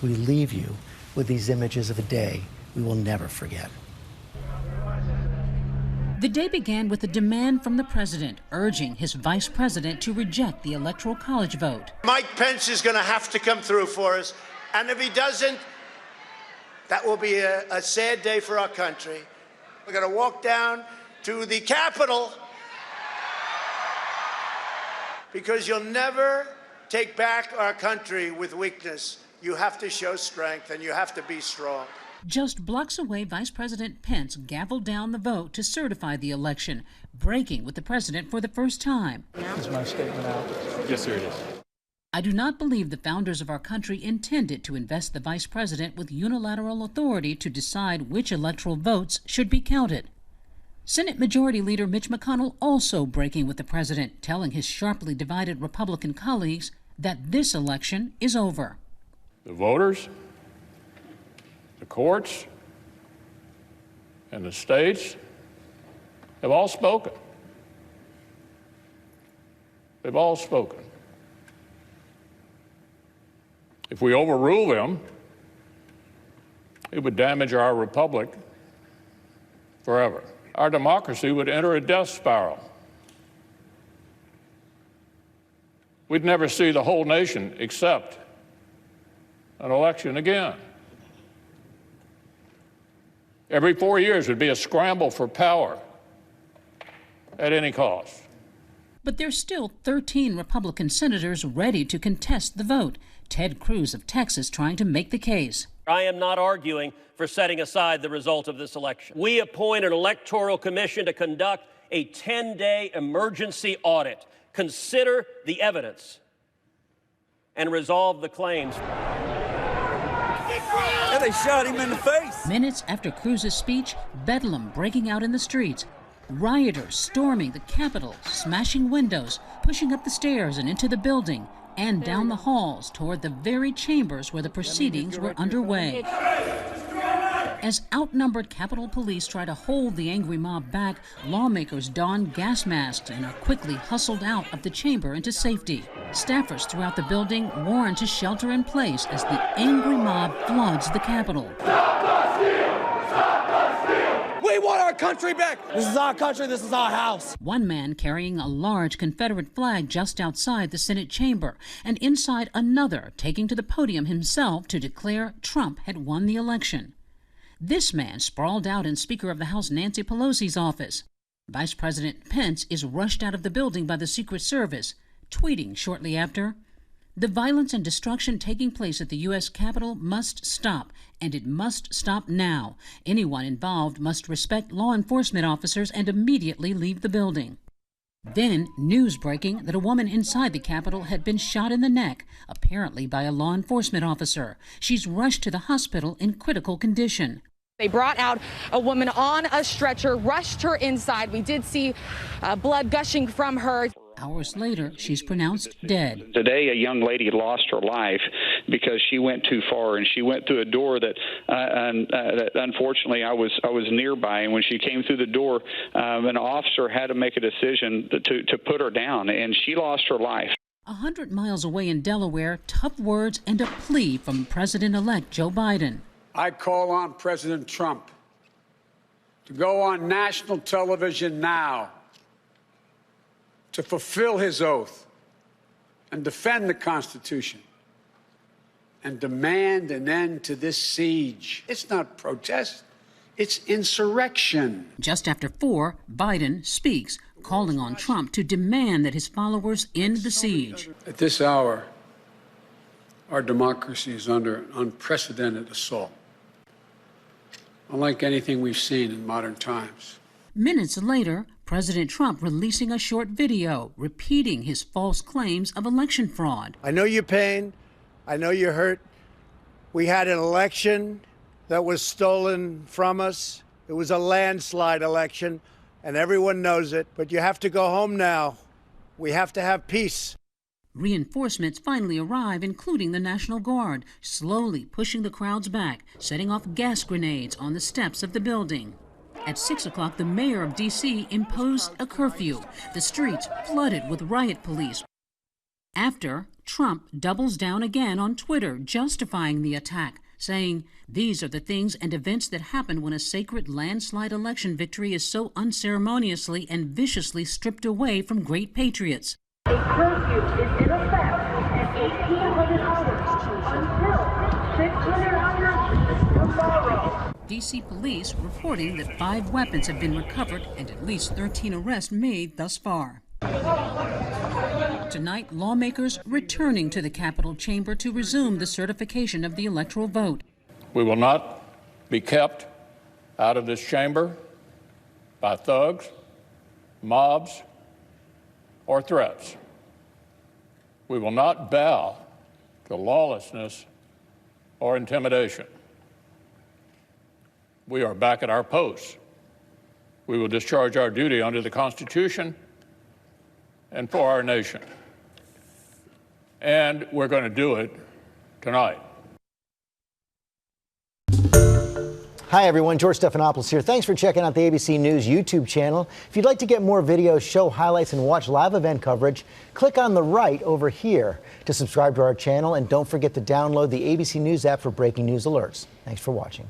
We leave you with these images of a day we will never forget. The day began with a demand from the president urging his vice president to reject the Electoral College vote. Mike Pence is going to have to come through for us, and if he doesn't, that will be a sad day for our country. We're going to walk down to the Capitol because you'll never take back our country with weakness. You have to show strength, and you have to be strong. Just blocks away, Vice President Pence gavelled down the vote to certify the election, breaking with the president for the first time. Is my statement out? Yes, sir, it is. I do not believe the founders of our country intended to invest the vice president with unilateral authority to decide which electoral votes should be counted. Senate Majority Leader Mitch McConnell also breaking with the president, telling his sharply divided Republican colleagues that this election is over. The voters, the courts, and the states have all spoken. They've all spoken. If we overrule them, it would damage our republic forever. Our democracy would enter a death spiral. We'd never see the whole nation accept an election again. Every 4 years would be a scramble for power at any cost. But there's still 13 Republican senators ready to contest the vote. Ted Cruz of Texas trying to make the case. I am not arguing for setting aside the result of this election. We appoint an electoral commission to conduct a 10-day emergency audit, consider the evidence, and resolve the claims. And they shot him in the face. Minutes after Cruz's speech, bedlam breaking out in the streets. Rioters storming the Capitol, smashing windows, pushing up the stairs and into the building, and down the halls toward the very chambers where the proceedings were underway. As outnumbered Capitol Police try to hold the angry mob back, lawmakers don gas masks and are quickly hustled out of the chamber into safety. Staffers throughout the building warned to shelter in place as the angry mob floods the Capitol. We want our country back. This is our country. This is our house. One man carrying a large Confederate flag just outside the Senate chamber, and inside another taking to the podium himself to declare Trump had won the election. This man sprawled out in Speaker of the House Nancy Pelosi's office. Vice President Pence is rushed out of the building by the Secret Service, tweeting shortly after, "The violence and destruction taking place at the U.S. Capitol must stop, and it must stop now. Anyone involved must respect law enforcement officers and immediately leave the building." Then, news breaking that a woman inside the Capitol had been shot in the neck, apparently by a law enforcement officer. She's rushed to the hospital in critical condition. They brought out a woman on a stretcher, rushed her inside. We did see blood gushing from her. Hours later, she's pronounced dead. Today, a young lady lost her life because she went too far, and she went through a door that unfortunately I was nearby. And when she came through the door, an officer had to make a decision to put her down, and she lost her life. 100 miles away in Delaware, tough words and a plea from President-elect Joe Biden. I call on President Trump to go on national television now to fulfill his oath and defend the Constitution and demand an end to this siege. It's not protest, it's insurrection. Just after 4, Biden speaks, calling on Trump to demand that his followers end the siege. At this hour, our democracy is under an unprecedented assault, unlike anything we've seen in modern times. Minutes later, President Trump releasing a short video repeating his false claims of election fraud. I know your pain. I know you're hurt. We had an election that was stolen from us. It was a landslide election, and everyone knows it. But you have to go home now. We have to have peace. Reinforcements finally arrive, including the National Guard, slowly pushing the crowds back, setting off gas grenades on the steps of the building. At 6 o'clock, the mayor of D.C. imposed a curfew. The streets flooded with riot police. After, Trump doubles down again on Twitter, justifying the attack, saying, "These are the things and events that happen when a sacred landslide election victory is so unceremoniously and viciously stripped away from great patriots." A curfew is in effect at 1800 hours until 600 hours tomorrow. D.C. police reporting that 5 weapons have been recovered and at least 13 arrests made thus far. Tonight, lawmakers returning to the Capitol chamber to resume the certification of the electoral vote. We will not be kept out of this chamber by thugs, mobs, or threats. We will not bow to lawlessness or intimidation. We are back at our posts. We will discharge our duty under the Constitution and for our nation. And we're going to do it tonight. Hi, everyone. George Stephanopoulos here. Thanks for checking out the ABC News YouTube channel. If you'd like to get more videos, show highlights, and watch live event coverage, click on the right over here to subscribe to our channel. And don't forget to download the ABC News app for breaking news alerts. Thanks for watching.